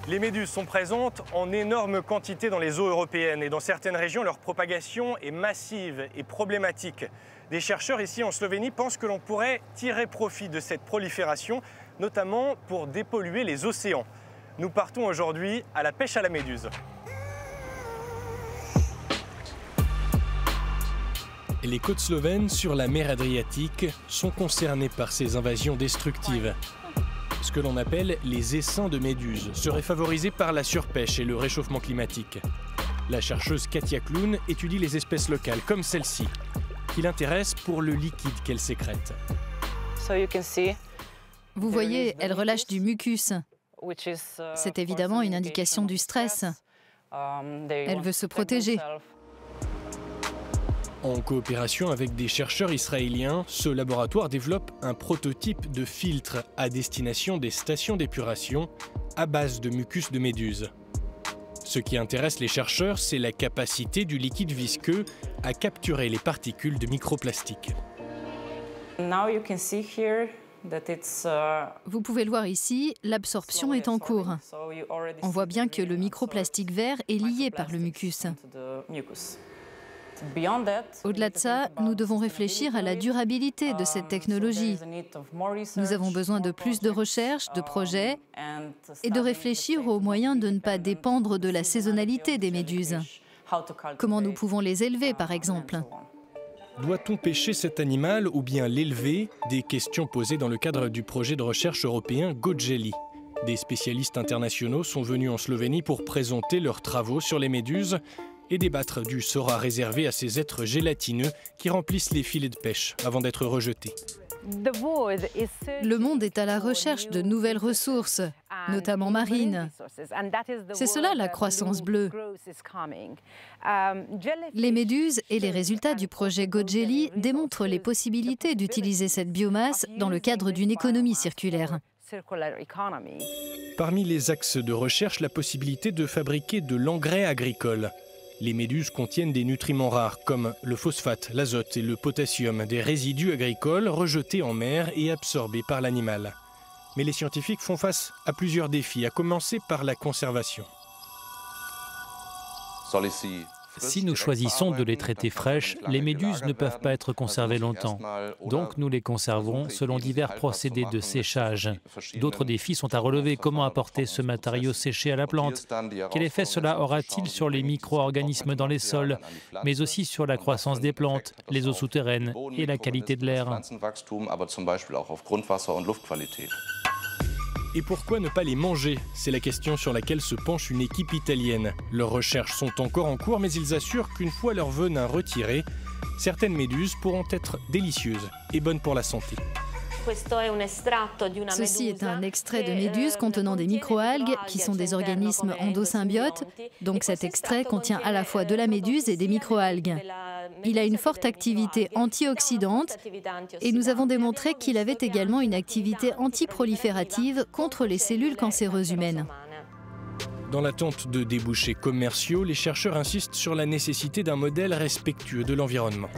Les méduses sont présentes en énorme quantité dans les eaux européennes et dans certaines régions, leur propagation est massive et problématique. Des chercheurs ici en Slovénie pensent que l'on pourrait tirer profit de cette prolifération, notamment pour dépolluer les océans. Nous partons aujourd'hui à la pêche à la méduse. Les côtes slovènes sur la mer Adriatique sont concernées par ces invasions destructives. Ce que l'on appelle les essaims de méduses seraient favorisés par la surpêche et le réchauffement climatique. La chercheuse Katia Kloun étudie les espèces locales comme celle-ci, qui l'intéresse pour le liquide qu'elle sécrète. Vous voyez, elle relâche du mucus. C'est évidemment une indication du stress. Elle veut se protéger. En coopération avec des chercheurs israéliens, ce laboratoire développe un prototype de filtre à destination des stations d'épuration à base de mucus de méduse. Ce qui intéresse les chercheurs, c'est la capacité du liquide visqueux à capturer les particules de microplastique. Vous pouvez le voir ici, l'absorption est en cours. On voit bien que le microplastique vert est lié par le mucus. Au-delà de ça, nous devons réfléchir à la durabilité de cette technologie. Nous avons besoin de plus de recherche, de projets et de réfléchir aux moyens de ne pas dépendre de la saisonnalité des méduses. Comment nous pouvons les élever, par exemple? Doit-on pêcher cet animal ou bien l'élever? Des questions posées dans le cadre du projet de recherche européen GoJelly. Des spécialistes internationaux sont venus en Slovénie pour présenter leurs travaux sur les méduses et débattre du sort à réserver à ces êtres gélatineux qui remplissent les filets de pêche avant d'être rejetés. Le monde est à la recherche de nouvelles ressources, notamment marines. C'est cela la croissance bleue. Les méduses et les résultats du projet GoJelly démontrent les possibilités d'utiliser cette biomasse dans le cadre d'une économie circulaire. Parmi les axes de recherche, la possibilité de fabriquer de l'engrais agricole. Les méduses contiennent des nutriments rares comme le phosphate, l'azote et le potassium, des résidus agricoles rejetés en mer et absorbés par l'animal. Mais les scientifiques font face à plusieurs défis, à commencer par la conservation. Si nous choisissons de les traiter fraîches, les méduses ne peuvent pas être conservées longtemps. Donc nous les conservons selon divers procédés de séchage. D'autres défis sont à relever. Comment apporter ce matériau séché à la plante? Quel effet cela aura-t-il sur les micro-organismes dans les sols, mais aussi sur la croissance des plantes, les eaux souterraines et la qualité de l'air? Et pourquoi ne pas les manger? C'est la question sur laquelle se penche une équipe italienne. Leurs recherches sont encore en cours, mais ils assurent qu'une fois leur venin retiré, certaines méduses pourront être délicieuses et bonnes pour la santé. Ceci est un extrait de méduse contenant des microalgues qui sont des organismes endosymbiotes. Donc cet extrait contient à la fois de la méduse et des microalgues. Il a une forte activité antioxydante et nous avons démontré qu'il avait également une activité antiproliférative contre les cellules cancéreuses humaines. Dans l'attente de débouchés commerciaux, les chercheurs insistent sur la nécessité d'un modèle respectueux de l'environnement.